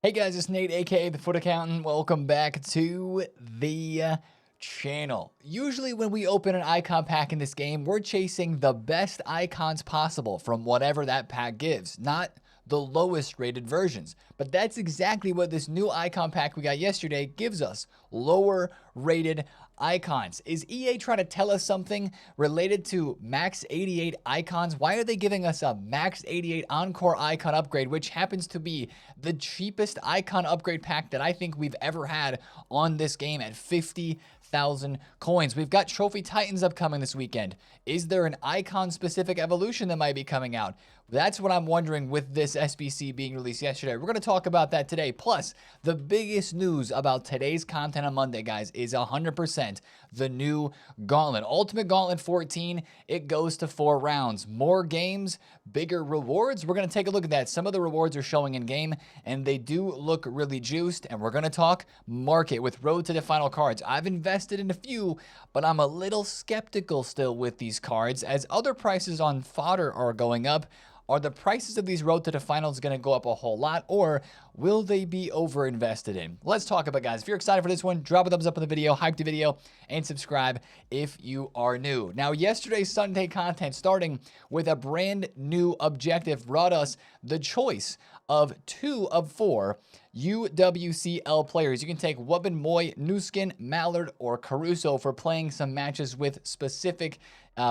Hey guys, it's Nate, aka TheFutAccountant. Welcome back to the channel. Usually when we open an icon pack in this game, we're chasing the best icons possible from whatever that pack gives, not the lowest rated versions. But that's exactly what this new icon pack we got yesterday gives us. Lower rated icons. Is EA trying to tell us something related to max 88 icons? Why are they giving us a max 88 Encore Icon upgrade, which happens to be the cheapest icon upgrade pack that I think we've ever had on this game at 50,000 coins? We've got Trophy Titans upcoming this weekend. Is there an icon specific evolution that might be coming out? That's what I'm wondering with this SBC being released yesterday. We're going to talk about that today. Plus, the biggest news about today's content on Monday, guys, is 100% the new Gauntlet. Ultimate Gauntlet 14, it goes to 4 rounds. More games, bigger rewards. We're going to take a look at that. Some of the rewards are showing in game, and they do look really juiced. And we're going to talk market with Road to the Final cards. I've invested in a few, but I'm a little skeptical still with these cards as other prices on Fodder are going up. Are the prices of these Road to the Finals going to go up a whole lot, or will they be over-invested in? Let's talk about it, guys. If you're excited for this one, drop a thumbs up on the video, hype the video, and subscribe if you are new. Now, yesterday's Sunday content, starting with a brand new objective, brought us the choice of 2 of 4 UWCL players. You can take Wubben, Moy, Nuskin, Mallard, or Caruso for playing some matches with specific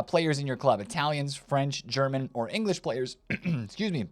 players in your club. Italians, French, German, or English players, excuse me,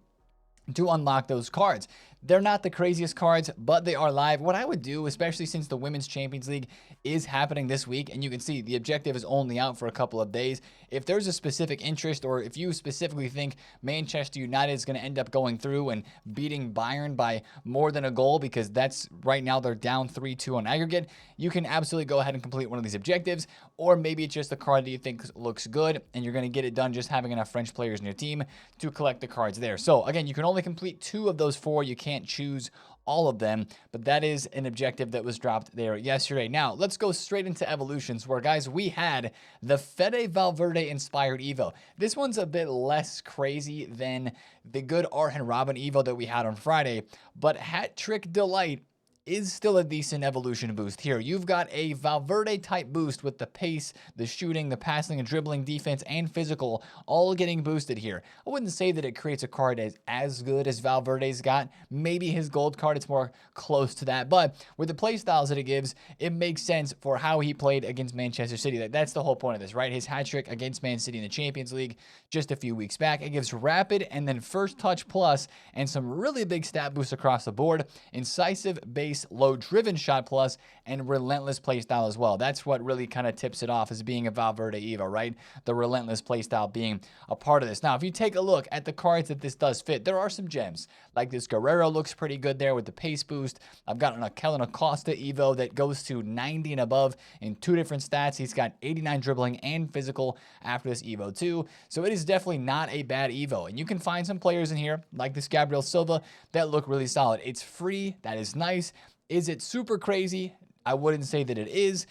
to unlock those cards. They're not the craziest cards, but they are live. What I would do, especially since the Women's Champions League is happening this week, and you can see the objective is only out for a couple of days. If there's a specific interest, or if you specifically think Manchester United is going to end up going through and beating Bayern by more than a goal, because that's right now they're down 3-2 on aggregate, you can absolutely go ahead and complete one of these objectives. Or maybe it's just a card that you think looks good, and you're going to get it done just having enough French players in your team to collect the cards there. So again, you can only complete 2 of those 4. You can't choose all of them, but that is an objective that was dropped there yesterday. Now, let's go straight into evolutions where, guys, we had the Fede Valverde inspired Evo. This one's a bit less crazy than the good Arjen Robben Evo that we had on Friday, but Hat Trick Delight is still a decent evolution boost here. You've got a Valverde type boost with the pace, the shooting, the passing and dribbling, defense, and physical all getting boosted here. I wouldn't say that it creates a card as good as Valverde's got. Maybe his gold card, it's more close to that. But with the play styles that it gives, it makes sense for how he played against Manchester City. That's the whole point of this, right? His hat trick against Man City in the Champions League just a few weeks back. It gives rapid and then first touch plus and some really big stat boosts across the board. Incisive, base, low driven shot plus, and relentless playstyle as well. That's what really kind of tips it off as being a Valverde Evo, right? The relentless playstyle being a part of this. Now, if you take a look at the cards that this does fit, there are some gems. Like this Guerrero looks pretty good there with the pace boost. I've got an Kellen Acosta Evo that goes to 90 and above in 2 different stats. He's got 89 dribbling and physical after this Evo too. So it is definitely not a bad Evo. And you can find some players in here like this Gabriel Silva that look really solid. It's free. That is nice. Is it super crazy? I wouldn't say that it is.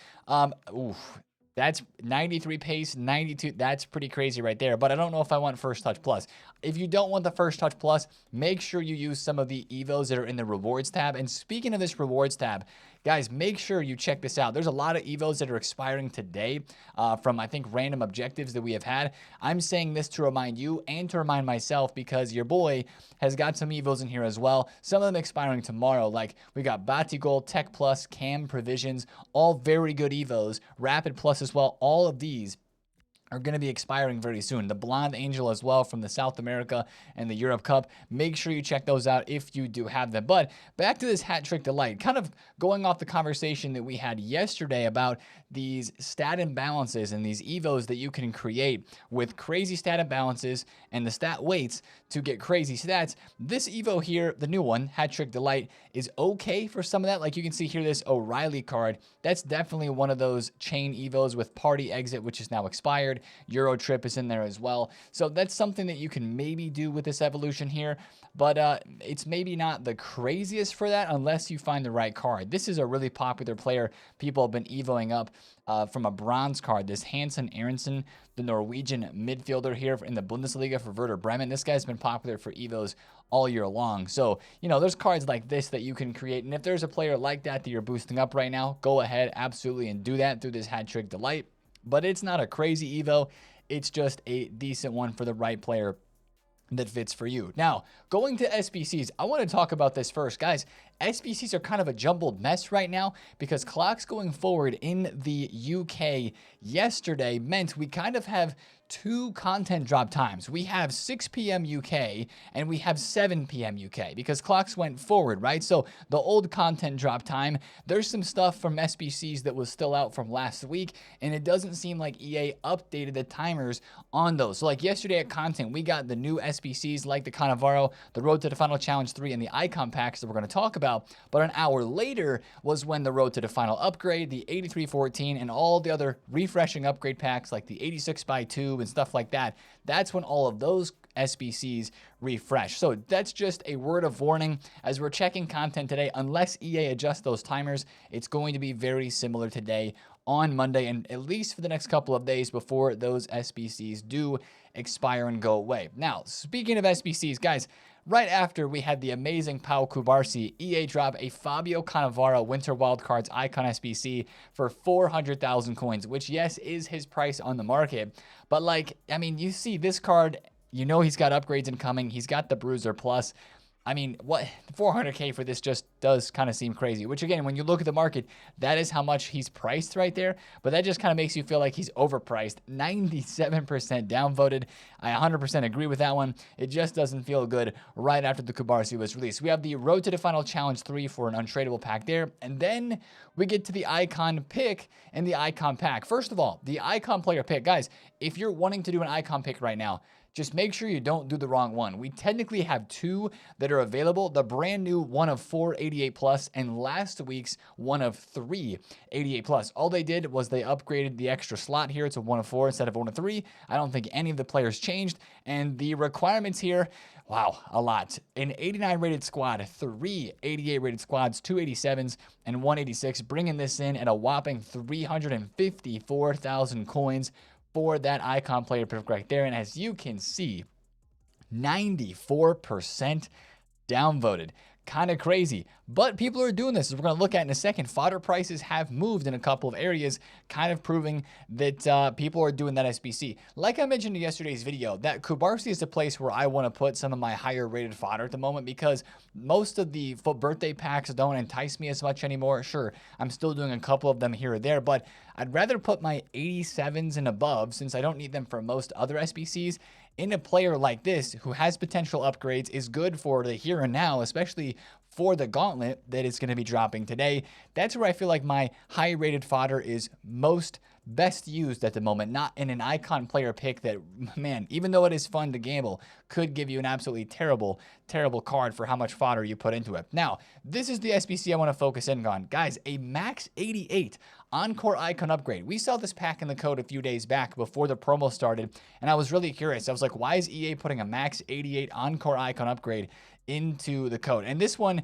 That's 93 pace, 92. That's pretty crazy right there. But I don't know if I want first touch plus. If you don't want the first touch plus, make sure you use some of the Evos that are in the rewards tab. And speaking of this rewards tab, guys, make sure you check this out. There's a lot of Evos that are expiring today from, I think, random objectives that we have had. I'm saying this to remind you and to remind myself because your boy has got some Evos in here as well. Some of them expiring tomorrow. Like we got Batigol, Tech Plus, Cam Provisions, all very good Evos. Rapid Plus as well. All of these are going to be expiring very soon. The Blonde Angel as well from the South America and the Europe Cup. Make sure you check those out if you do have them. But back to this Hat Trick Delight, kind of going off the conversation that we had yesterday about these stat imbalances and these Evos that you can create with crazy stat imbalances and the stat weights to get crazy stats. This Evo here, the new one, Hat Trick Delight, is okay for some of that. Like you can see here, this O'Reilly card, that's definitely one of those chain Evos with Party Exit, which is now expired. Euro Trip is in there as well. So that's something that you can maybe do with this evolution here, but it's maybe not the craziest for that unless you find the right card. This is a really popular player people have been evoing up from a bronze card. This Hansen Aronson, the Norwegian midfielder here in the Bundesliga for Werder Bremen. This guy's been popular for Evos all year long. So, you know, there's cards like this that you can create. And if there's a player like that you're boosting up right now, go ahead, absolutely, and do that through this Hat Trick Delight. But it's not a crazy Evo. It's just a decent one for the right player that fits for you. Now, going to SBCs, I want to talk about this first. Guys, SBCs are kind of a jumbled mess right now because clocks going forward in the UK yesterday meant we kind of have two content drop times. We have 6 p.m. UK and we have 7 p.m. UK because clocks went forward, right? So the old content drop time, there's some stuff from SBCs that was still out from last week, and it doesn't seem like EA updated the timers on those. So like yesterday at content, we got the new SBCs like the Cannavaro, the Road to the Final Challenge 3, and the Icon packs that we're going to talk about. But an hour later was when the Road to the Final upgrade, the 8314, and all the other refreshing upgrade packs like the 86x2 and stuff like that. That's when all of those SBCs refresh. So that's just a word of warning as we're checking content today. Unless EA adjusts those timers, it's going to be very similar today on Monday, and at least for the next couple of days before those SBCs do expire and go away. Now, speaking of SBCs, guys, right after we had the amazing Pau Cubarsí, EA dropped a Fabio Cannavaro Winter Wildcards Icon SBC for 400,000 coins, which, yes, is his price on the market. But, like, I mean, you see this card, you know he's got upgrades incoming. He's got the Bruiser Plus. I mean, what 400K for this just does kind of seem crazy, which again, when you look at the market, that is how much he's priced right there. But that just kind of makes you feel like he's overpriced. 97% downvoted. I 100% agree with that one. It just doesn't feel good right after the Cubarsí was released. We have the Road to the Final Challenge 3 for an untradeable pack there. And then we get to the Icon pick and the Icon pack. First of all, the Icon player pick. Guys, if you're wanting to do an Icon pick right now, just make sure you don't do the wrong one. We technically have two that are available. The brand new 1 of 4 88 plus and last week's 1 of 3 88 plus. All they did was they upgraded the extra slot here to 1 of 4 instead of 1 of 3. I don't think any of the players changed. And the requirements here, wow, a lot. An 89 rated squad, 3 88 rated squads, 2 87s, and 186, bringing this in at a whopping 354,000 coins for that Icon player pick right there. And as you can see, 94% downvoted. Kind of crazy, but people are doing this. As we're going to look at in a second, fodder prices have moved in a couple of areas, kind of proving that people are doing that SBC. Like I mentioned in yesterday's video, that Cubarsí is the place where I want to put some of my higher rated fodder at the moment because most of the birthday packs don't entice me as much anymore. Sure, I'm still doing a couple of them here or there, but I'd rather put my 87s and above, since I don't need them for most other SBCs, in a player like this who has potential upgrades, is good for the here and now, especially for the Gauntlet that is going to be dropping today. That's where I feel like my high rated fodder is best used at the moment, not in an Icon player pick that, man, even though it is fun to gamble, could give you an absolutely terrible card for how much fodder you put into it. Now, this is the SBC I want to focus in on. Guys, a max 88 Encore Icon upgrade. We saw this pack in the code a few days back before the promo started, and I was really curious. I was like, why is EA putting a max 88 Encore Icon upgrade into the code? And this one's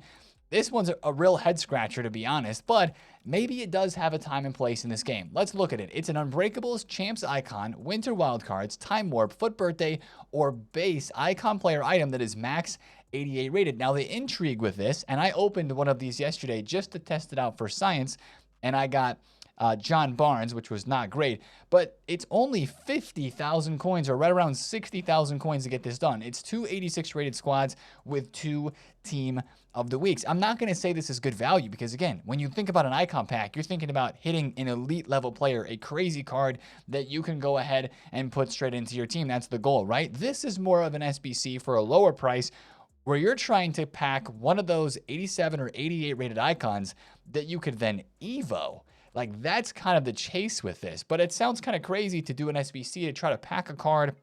a real head scratcher, to be honest, but maybe it does have a time and place in this game. Let's look at it. It's an Unbreakables, Champs Icon, Winter Wildcards, Time Warp, Foot Birthday, or base Icon player item that is max 88 rated. Now, the intrigue with this, and I opened one of these yesterday just to test it out for science, and I got John Barnes, which was not great, but it's only 50,000 coins, or right around 60,000 coins to get this done. It's 2 86 rated squads with 2 team of the weeks. I'm not going to say this is good value because, again, when you think about an Icon pack, you're thinking about hitting an elite level player, a crazy card that you can go ahead and put straight into your team. That's the goal, right? This is more of an SBC for a lower price, where you're trying to pack one of those 87 or 88 rated icons that you could then Evo. Like, that's kind of the chase with this. But it sounds kind of crazy to do an SBC to try to pack a card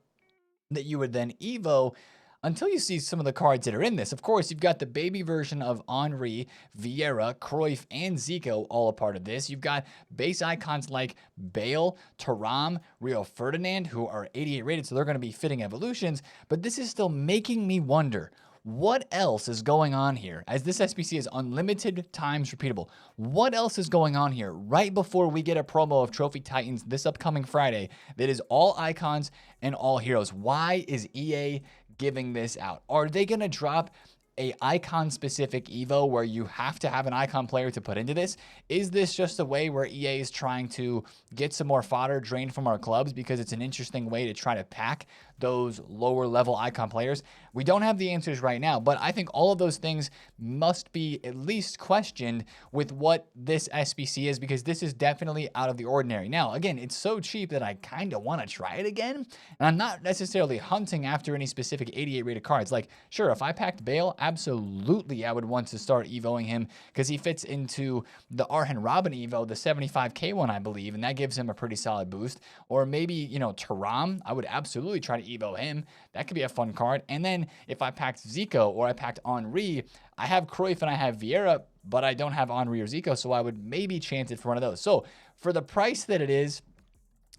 that you would then Evo until you see some of the cards that are in this. Of course, you've got the baby version of Henry, Vieira, Cruyff, and Zico all a part of this. You've got base icons like Bale, Thuram, Rio Ferdinand, who are 88 rated, so they're going to be fitting evolutions. But this is still making me wonder, what else is going on here? As this SBC is unlimited times repeatable, what else is going on here right before we get a promo of Trophy Titans this upcoming Friday that is all icons and all heroes? Why is EA giving this out? Are they going to drop a icon specific Evo where you have to have an icon player to put into this? Is this just a way where EA is trying to get some more fodder drained from our clubs because it's an interesting way to try to pack those lower level icon players? We don't have the answers right now, but I think all of those things must be at least questioned with what this SBC is, because this is definitely out of the ordinary. Now, again, it's so cheap that I kind of want to try it again, and I'm not necessarily hunting after any specific 88 rated cards. Like, sure, if I packed Bale, absolutely I would want to start evoing him because he fits into the Arhen Robin Evo, the 75k one, I believe, and that gives him a pretty solid boost. Or maybe, you know, Thuram, I would absolutely try to evo him. That could be a fun card. And then if I packed Zico or I packed Henry, I have Cruyff and I have Vieira, but I don't have Henry or Zico, so I would maybe chance it for one of those. So for the price that it is,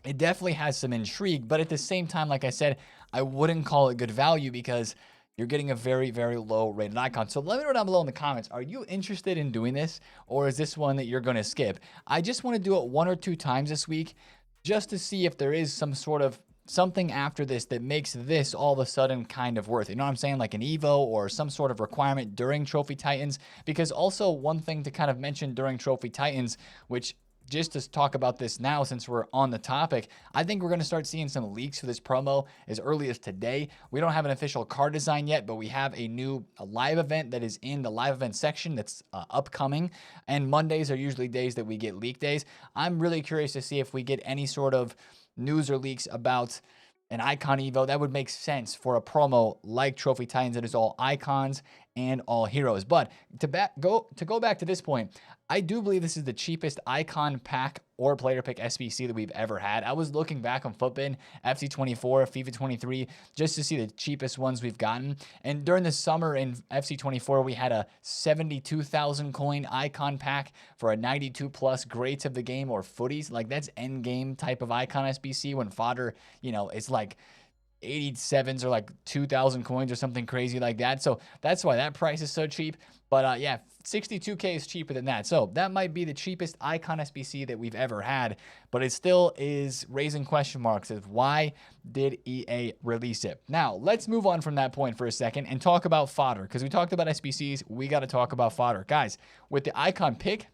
it definitely has some intrigue, but at the same time, like I said, I wouldn't call it good value because you're getting a very, very low rated icon. So let me know down below in the comments, are you interested in doing this, or is this one that you're going to skip? I just want to do it 1 or 2 times this week just to see if there is some sort of something after this that makes this all of a sudden kind of worth it. You know what I'm saying? Like an Evo or some sort of requirement during Trophy Titans. Because also one thing to kind of mention during Trophy Titans, which just to talk about this now since we're on the topic, I think we're going to start seeing some leaks for this promo as early as today. We don't have an official card design yet, but we have a live event that is in the live event section that's upcoming. And Mondays are usually days that we get leak days. I'm really curious to see if we get any sort of news or leaks about an icon Evo. That would make sense for a promo like Trophy Titans that is all icons and all heroes. But to go back to this point, I do believe this is the cheapest icon pack or player pick SBC that we've ever had. I was looking back on Futbin, FC24, FIFA 23, just to see the cheapest ones we've gotten. And during the summer in FC24, we had a 72,000 coin icon pack for a 92 plus greats of the game or footies. Like, that's end game type of icon SBC when fodder, you know, it's like 87s or like 2,000 coins or something crazy like that. So that's why that price is so cheap. But yeah, 62k is cheaper than that. So that might be the cheapest icon SBC that we've ever had, but it still is raising question marks of why did EA release it. Now, let's move on from that point for a second and talk about fodder, because we talked about SBCs. We got to talk about fodder. Guys, with the icon pick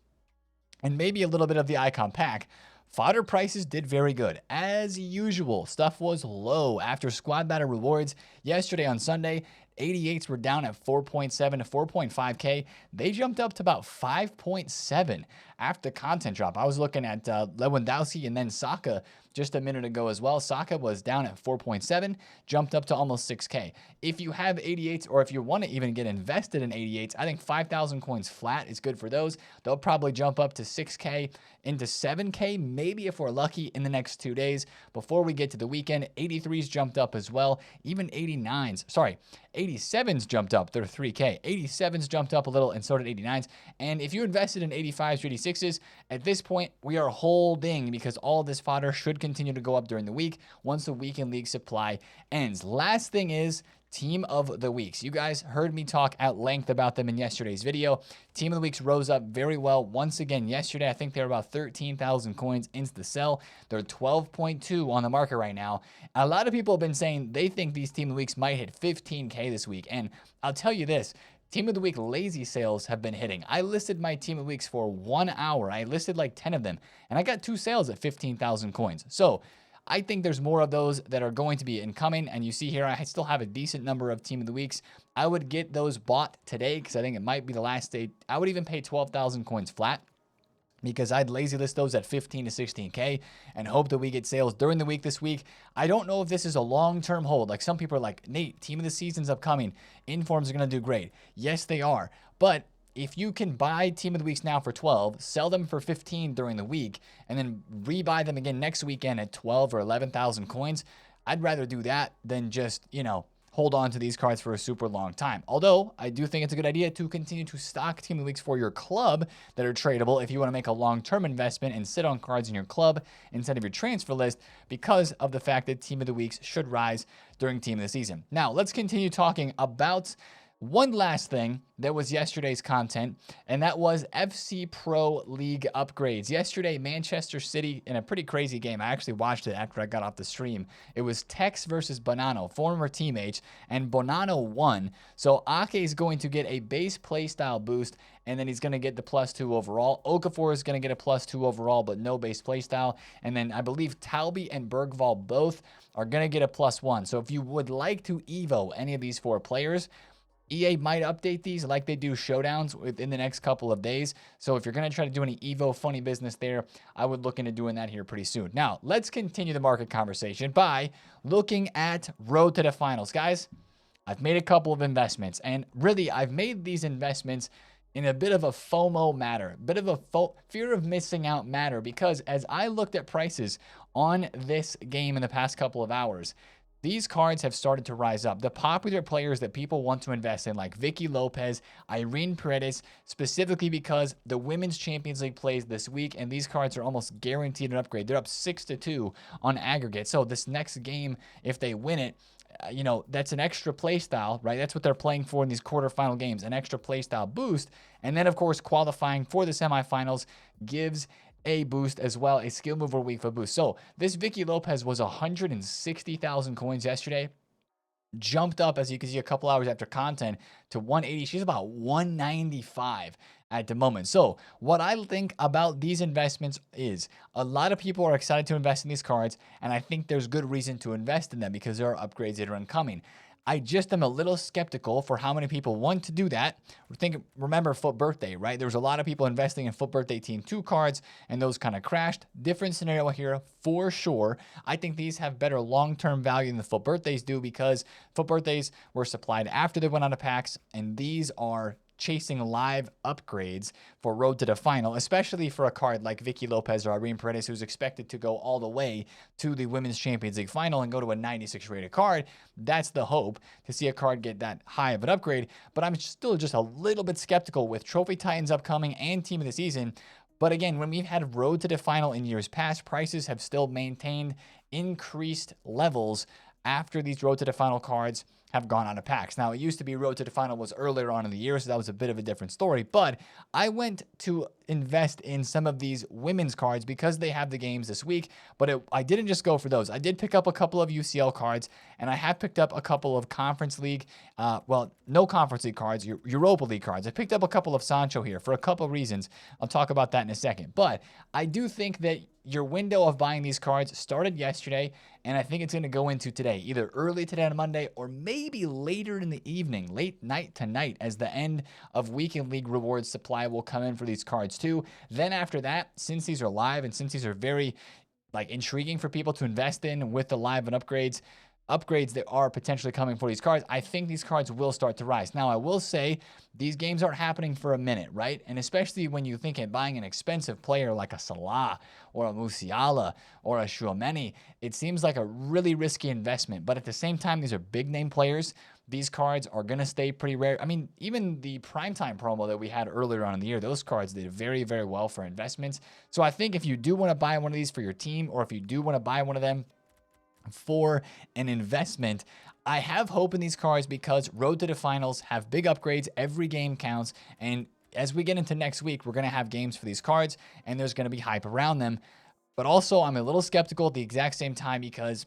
and maybe a little bit of the icon pack, fodder prices did very good. As usual, stuff was low after squad battle rewards. Yesterday on Sunday, 88s were down at 4.7 to 4.5k. They jumped up to about 5.7 after the content drop. I was looking at Lewandowski and then Saka just a minute ago as well. Saka was down at 4.7, jumped up to almost 6k. If you have 88s, or if you want to even get invested in 88s, I think 5,000 coins flat is good for those. They'll probably jump up to 6k into 7k, maybe if we're lucky in the next 2 days before we get to the weekend. 83s jumped up as well. Even 87s jumped up. They're 3k. 87s jumped up a little, and so did 89s. And if you invested in 85s or 86s, at this point, we are holding, because all of this fodder should continue to go up during the week once the weekend league supply ends. Last thing is Team of the Weeks. You guys heard me talk at length about them in yesterday's video. Team of the Weeks rose up very well once again yesterday. I think they're about 13,000 coins into the sell. They're 12.2 on the market right now. A lot of people have been saying they think these Team of the Weeks might hit 15k this week. And I'll tell you this, Team of the Week lazy sales have been hitting. I listed my Team of the Weeks for 1 hour. I listed like 10 of them, and I got 2 sales at 15,000 coins. So I think there's more of those that are going to be incoming. And you see here, I still have a decent number of Team of the Weeks. I would get those bought today because I think it might be the last day. I would even pay 12,000 coins flat, because I'd lazy list those at 15 to 16k and hope that we get sales during the week this week. I don't know if this is a long-term hold. Like, some people are like, Nate, Team of the Season's upcoming. Informs are going to do great. Yes, they are. But if you can buy Team of the Weeks now for 12, sell them for 15 during the week, and then rebuy them again next weekend at 12 or 11,000 coins, I'd rather do that than just, you know, hold on to these cards for a super long time. Although I do think it's a good idea to continue to stock Team of the Weeks for your club that are tradable if you want to make a long-term investment and sit on cards in your club instead of your transfer list, because of the fact that Team of the Weeks should rise during Team of the Season. Now, let's continue talking about One last thing that was yesterday's content, and that was FC Pro League upgrades. Yesterday, Manchester City, in a pretty crazy game, I actually watched it after I got off the stream. It was Tex versus Bonanno, former teammates, and Bonanno won. So Ake is going to get a base playstyle boost, and then he's going to get the +2 overall. Okafor is going to get a +2 overall, but no base playstyle. And then I believe Talby and Bergvall both are going to get a +1. So if you would like to Evo any of these 4 players, EA might update these like they do showdowns within the next couple of days. So if you're going to try to do any Evo funny business there, I would look into doing that here pretty soon. Now, let's continue the market conversation by looking at Road to the Finals. Guys, I've made a couple of investments, and really I've made these investments in a bit of a FOMO matter, bit of a fear of missing out matter, because as I looked at prices on this game in the past couple of hours, these cards have started to rise up. The popular players that people want to invest in, like Vicky Lopez, Irene Paredes, specifically because the Women's Champions League plays this week, and these cards are almost guaranteed an upgrade. They're up 6-2 on aggregate. So this next game, if they win it, that's an extra play style, right? That's what they're playing for in these quarterfinal games, an extra play style boost. And then, of course, qualifying for the semifinals gives a boost as well, a skill mover week for boost. So this Vicky Lopez was 160,000 coins yesterday. Jumped up, as you can see, a couple hours after content to 180. She's about 195 at the moment. So what I think about these investments is a lot of people are excited to invest in these cards, and I think there's good reason to invest in them because there are upgrades that are incoming. I just am a little skeptical for how many people want to do that. Remember Foot Birthday, right? There was a lot of people investing in Foot Birthday Team 2 cards, and those kind of crashed. Different scenario here for sure. I think these have better long-term value than the Foot Birthdays do because Foot Birthdays were supplied after they went out of packs, and these are chasing live upgrades for Road to the Final, especially for a card like Vicky Lopez or Irene Paredes, who's expected to go all the way to the Women's Champions League Final and go to a 96 rated card. That's the hope, to see a card get that high of an upgrade. But I'm still just a little bit skeptical with Trophy Titans upcoming and Team of the Season. But again, when we've had Road to the Final in years past, prices have still maintained increased levels after these Road to the Final cards have gone out of packs. Now, it used to be Road to the Final was earlier on in the year, so that was a bit of a different story. But I went to invest in some of these women's cards because they have the games this week. But I didn't just go for those. I did pick up a couple of UCL cards, and I have picked up a couple of Conference League, no Conference League cards, Europa League cards. I picked up a couple of Sancho here for a couple of reasons. I'll talk about that in a second. But I do think that your window of buying these cards started yesterday, and I think it's going to go into today, either early today on Monday or maybe later in the evening, late night tonight, as the end of weekend league rewards supply will come in for these cards too. Then after that, since these are live and since these are very intriguing for people to invest in with the live and upgrades that are potentially coming for these cards, I think these cards will start to rise. Now, I will say these games aren't happening for a minute, right? And especially when you think of buying an expensive player like a Salah or a Musiala or a Tchouaméni, it seems like a really risky investment. But at the same time, these are big name players. These cards are going to stay pretty rare. I mean, even the primetime promo that we had earlier on in the year, those cards did very, very well for investments. So I think if you do want to buy one of these for your team, or if you do want to buy one of them for an investment, I have hope in these cards because Road to the Finals have big upgrades. Every game counts. And as we get into next week, we're going to have games for these cards, and there's going to be hype around them. But also, I'm a little skeptical at the exact same time because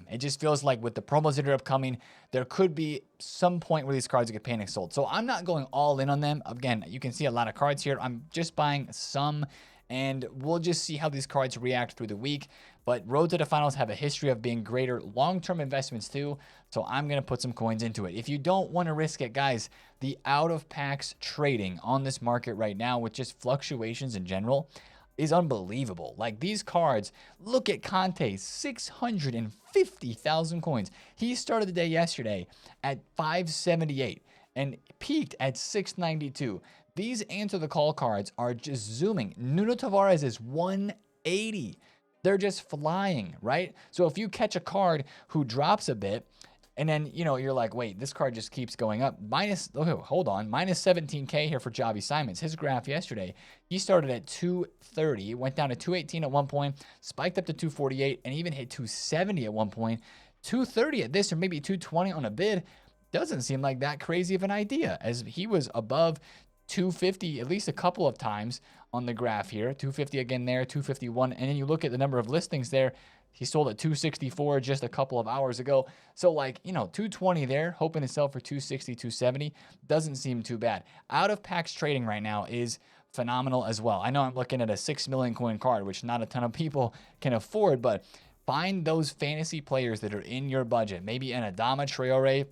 it just feels like with the promos that are upcoming, there could be some point where these cards get panic sold. So I'm not going all in on them. Again, you can see a lot of cards here. I'm just buying some, and we'll just see how these cards react through the week. But Road to the Finals have a history of being greater long-term investments too, so I'm going to put some coins into it. If you don't want to risk it, guys, the out-of-packs trading on this market right now with just fluctuations in general is unbelievable. Like these cards, look at Conte, 650,000 coins. He started the day yesterday at 578 and peaked at 692. These Answer the Call cards are just zooming. Nuno Tavares is 180. They're just flying, right? So if you catch a card who drops a bit, and then, you're like, wait, this card just keeps going up. Minus 17K here for Javi Simons. His graph yesterday, he started at 230, went down to 218 at one point, spiked up to 248, and even hit 270 at one point. 230 at this, or maybe 220 on a bid. doesn't seem like that crazy of an idea, as he was above 250 at least a couple of times on the graph here. 250 again there, 251. And then you look at the number of listings there. He sold at 264 just a couple of hours ago. So like, 220 there, hoping to sell for 260, 270. Doesn't seem too bad. Out of packs trading right now is phenomenal as well. I know I'm looking at a 6 million coin card, which not a ton of people can afford, but find those fantasy players that are in your budget. Maybe an Adama Traore,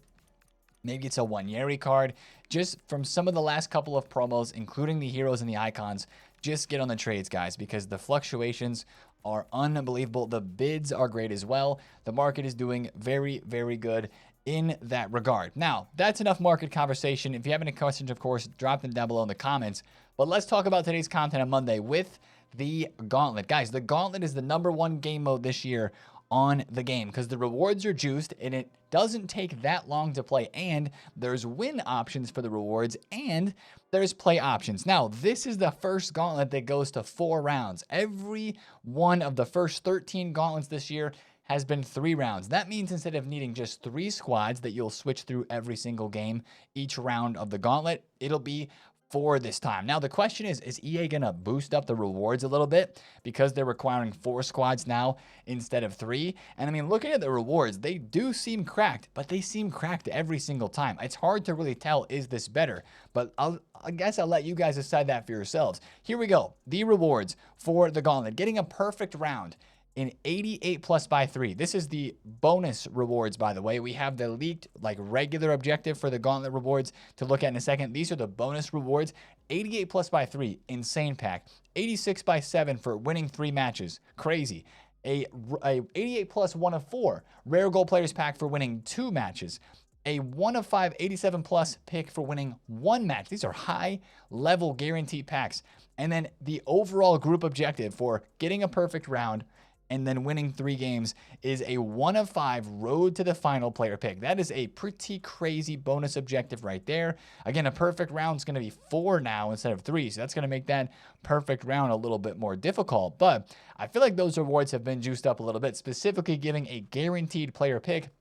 maybe it's a Wanyeri card. Just from some of the last couple of promos, including the heroes and the icons, just get on the trades, guys, because the fluctuations are unbelievable. The bids are great as well. The market is doing very, very good in that regard. Now, that's enough market conversation. If you have any questions, of course, drop them down below in the comments. But let's talk about today's content on Monday with the Gauntlet. Guys, the Gauntlet is the #1 game mode this year on the game because the rewards are juiced and it doesn't take that long to play, and there's win options for the rewards and there's play options. Now, this is the first Gauntlet that goes to 4 rounds. Every one of the first 13 Gauntlets this year has been 3 rounds. That means instead of needing just 3 squads that you'll switch through every single game, each round of the Gauntlet, it'll be 4 this time. Now, the question is EA going to boost up the rewards a little bit because they're requiring 4 squads now instead of 3? And I mean, looking at the rewards, they do seem cracked, but they seem cracked every single time. It's hard to really tell, is this better? But I guess I'll let you guys decide that for yourselves. Here we go. The rewards for the Gauntlet. Getting a perfect round in 88 plus by 3. This is the bonus rewards, by the way. We have the leaked, like, regular objective for the Gauntlet rewards to look at in a second. These are the bonus rewards. 88 plus by 3, insane pack. 86 by 7 for winning 3 matches, crazy. A 88 plus 1 of 4, rare gold players pack for winning 2 matches. A 1 of 5 87 plus pick for winning 1 match. These are high level guaranteed packs. And then the overall group objective for getting a perfect round and then winning 3 games is a 1 of 5 road to the final player pick. That is a pretty crazy bonus objective right there. Again, a perfect round is going to be 4 now instead of 3. So that's going to make that perfect round a little bit more difficult. But I feel like those rewards have been juiced up a little bit, specifically giving a guaranteed player pick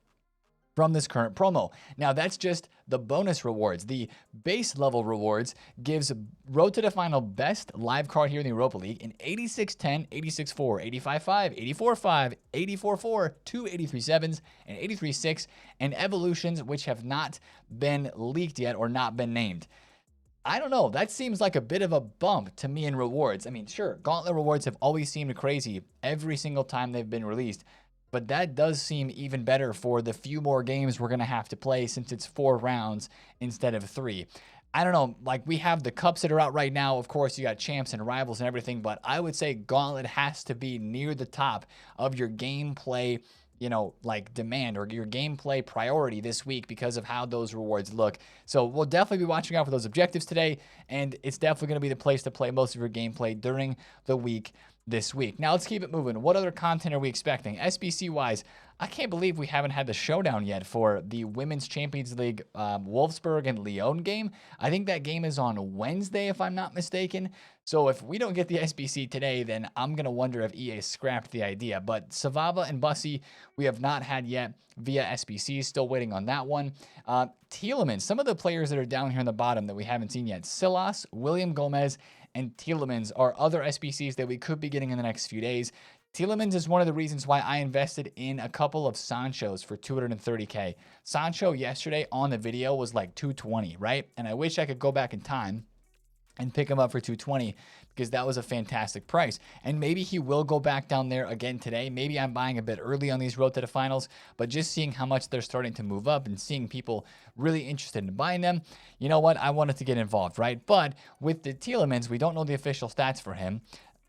from this current promo. Now, that's just the bonus rewards. The base level rewards gives road to the final best live card here in the Europa League in 86-10, 86-4, 85-5, 84-5, 84-4, 2 83-7s, and 83-6, and evolutions which have not been leaked yet or not been named. I don't know. That seems like a bit of a bump to me in rewards. I mean, sure, Gauntlet rewards have always seemed crazy every single time they've been released, but that does seem even better for the few more games we're going to have to play since it's 4 rounds instead of 3. I don't know, like, we have the cups that are out right now. Of course, you got champs and rivals and everything, but I would say Gauntlet has to be near the top of your gameplay, like, demand or your gameplay priority this week because of how those rewards look. So we'll definitely be watching out for those objectives today, and it's definitely going to be the place to play most of your gameplay during the week this week. Now, let's keep it moving. What other content are we expecting? SBC-wise, I can't believe we haven't had the showdown yet for the Women's Champions League Wolfsburg and Lyon game. I think that game is on Wednesday, if I'm not mistaken. So if we don't get the SBC today, then I'm going to wonder if EA scrapped the idea. But Savava and Bussy, we have not had yet via SBC. Still waiting on that one. Tielemans, some of the players that are down here on the bottom that we haven't seen yet. Silas, William Gomez, and Tielemans are other SBCs that we could be getting in the next few days. Tielemans is one of the reasons why I invested in a couple of Sanchos for 230K. Sancho yesterday on the video was like 220, right? And I wish I could go back in time and pick him up for 220 because that was a fantastic price. And maybe he will go back down there again today. Maybe I'm buying a bit early on these road to the finals, but just seeing how much they're starting to move up and seeing people really interested in buying them, you know what? I wanted to get involved, right? But with the Tielemans, we don't know the official stats for him.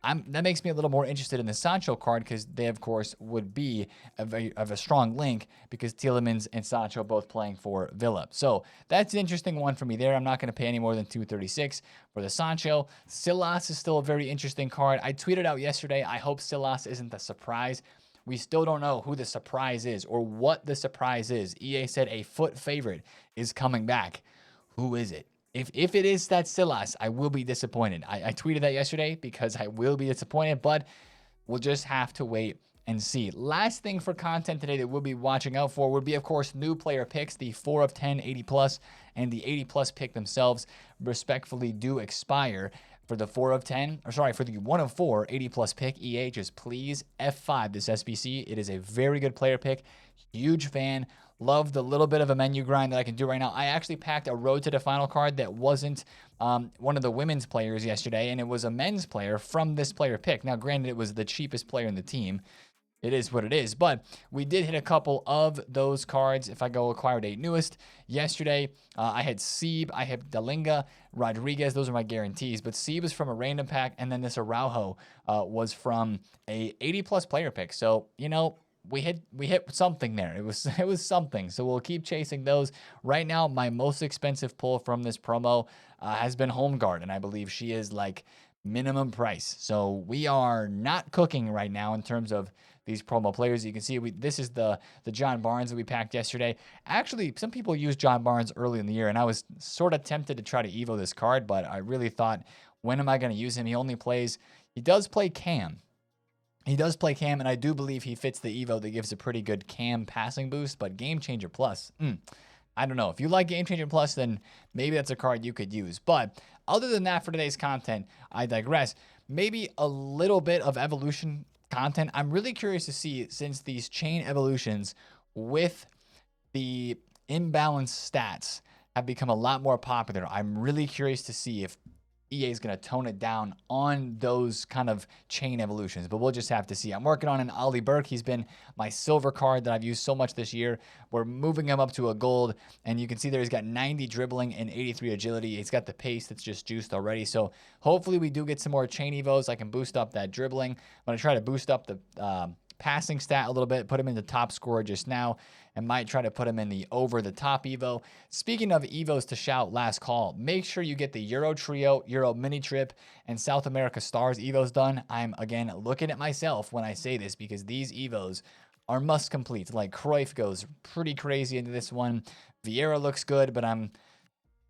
That makes me a little more interested in the Sancho card because they, of course, would be of a strong link because Tielemans and Sancho both playing for Villa. So that's an interesting one for me there. I'm not going to pay any more than 236 for the Sancho. Silas is still a very interesting card. I tweeted out yesterday, I hope Silas isn't the surprise. We still don't know who the surprise is or what the surprise is. EA said a foot favorite is coming back. Who is it? If it is that Silas, I will be disappointed. I tweeted that yesterday because I will be disappointed, but we'll just have to wait and see. Last thing for content today that we'll be watching out for would be, of course, new player picks. The 4 of 10 80 plus and the 80 plus pick themselves respectfully do expire. For the 4 of 10, or sorry, for the 1 of 4 80 plus pick, EA, just please F5 this SBC. It is a very good player pick. Huge fan. Love the little bit of a menu grind that I can do right now. I actually packed a Road to the Final card that wasn't one of the women's players yesterday, and it was a men's player from this player pick. Now, granted, it was the cheapest player in the team. It is what it is, but we did hit a couple of those cards. If I go acquire date newest, yesterday I had Sieb, I have Dalinga, Rodriguez. Those are my guarantees, but Sieb is from a random pack, and then this Araujo was from a 80 plus player pick. So, you know, we hit something there. It was something. So we'll keep chasing those. Right now, my most expensive pull from this promo has been Home Guard, and I believe she is like minimum price. So we are not cooking right now in terms of these promo players. You can see this is the John Barnes that we packed yesterday. Actually, some people used John Barnes early in the year, and I was sort of tempted to try to Evo this card, but I really thought, when am I going to use him? He does play Cam. He does play Cam, and I do believe he fits the Evo that gives a pretty good Cam passing boost, but Game Changer Plus, I don't know. If you like Game Changer Plus, then maybe that's a card you could use. But other than that, for today's content, I digress. Maybe a little bit of evolution content. I'm really curious to see, since these chain evolutions with the imbalanced stats have become a lot more popular, I'm really curious to see if EA is going to tone it down on those kind of chain evolutions, but we'll just have to see. I'm working on an Ollie Burke. He's been my silver card that I've used so much this year. We're moving him up to a gold, and you can see there he's got 90 dribbling and 83 agility. He's got the pace that's just juiced already. So hopefully we do get some more chain evos. I can boost up that dribbling. I'm going to try to boost up the passing stat a little bit, put him in the top scorer just now, and might try to put him in the over the top Evo. Speaking of Evos to shout, last call, make sure you get the Euro Trio, Euro Mini Trip, and South America Stars Evos done. I'm, again, looking at myself when I say this, because these Evos are must complete. Like, Cruyff goes pretty crazy into this one. Vieira looks good, but I'm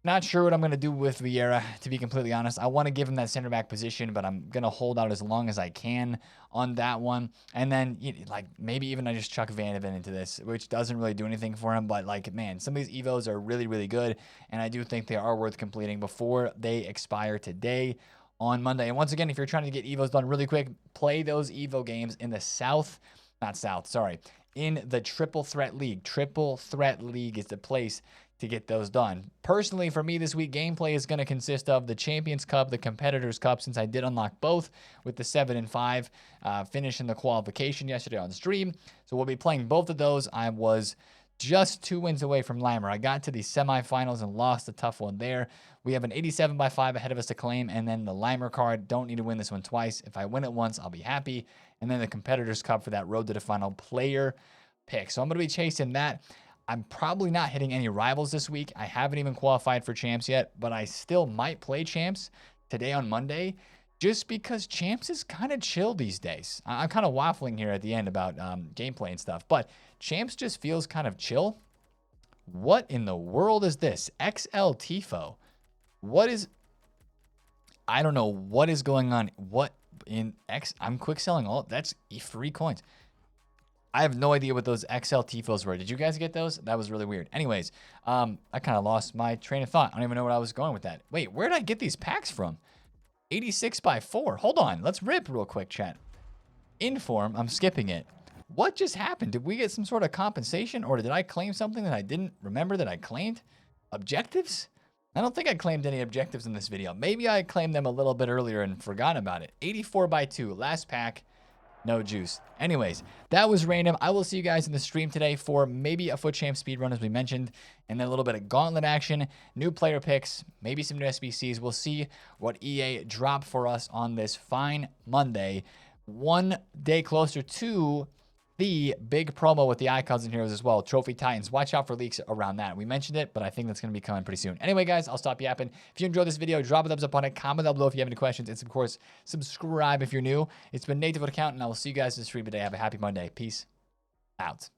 not sure what I'm going to do with Vieira, to be completely honest. I want to give him that center back position, but I'm going to hold out as long as I can on that one. And then, like, maybe even I just chuck Van de Ven into this, which doesn't really do anything for him. But, like, man, some of these Evos are really, really good, and I do think they are worth completing before they expire today on Monday. And once again, if you're trying to get Evos done really quick, play those Evo games in the in the Triple Threat League. Triple Threat League is the place to get those done. Personally, for me this week, gameplay is going to consist of the Champions Cup, the Competitors Cup, since I did unlock both with the 7 and 5, finishing the qualification yesterday on stream. So we'll be playing both of those. I was just 2 wins away from Limer. I got to the semifinals and lost a tough one there. We have an 87 by 5 ahead of us to claim, and then the Limer card. Don't need to win this one twice. If I win it once, I'll be happy. And then the Competitors Cup for that road to the final player pick. So I'm going to be chasing that. I'm probably not hitting any rivals this week. I haven't even qualified for champs yet, but I still might play champs today on Monday, just because champs is kind of chill these days. I'm kind of waffling here at the end about gameplay and stuff, but champs just feels kind of chill. What in the world is this? XL Tifo. I don't know what is going on. What in X? I'm quick selling all. That's free coins. I have no idea what those XL Tifos were. Did you guys get those? That was really weird. Anyways, I kind of lost my train of thought. I don't even know where I was going with that. Wait, where did I get these packs from? 86 by 4. Hold on. Let's rip real quick, chat. Inform. I'm skipping it. What just happened? Did we get some sort of compensation, or did I claim something that I didn't remember that I claimed? Objectives? I don't think I claimed any objectives in this video. Maybe I claimed them a little bit earlier and forgot about it. 84 by 2. Last pack. No juice. Anyways, that was random. I will see you guys in the stream today for maybe a FUT Champ speedrun, as we mentioned, and then a little bit of Gauntlet action, new player picks, maybe some new SBCs. We'll see what EA drop for us on this fine Monday. One day closer to the big promo with the icons and heroes as well. Trophy Titans. Watch out for leaks around that. We mentioned it, but I think that's going to be coming pretty soon. Anyway, guys, I'll stop yapping. If you enjoyed this video, drop a thumbs up on it. Comment down below if you have any questions. And, of course, subscribe if you're new. It's been TheFutAccountant, and I will see you guys in the stream today. Have a happy Monday. Peace out.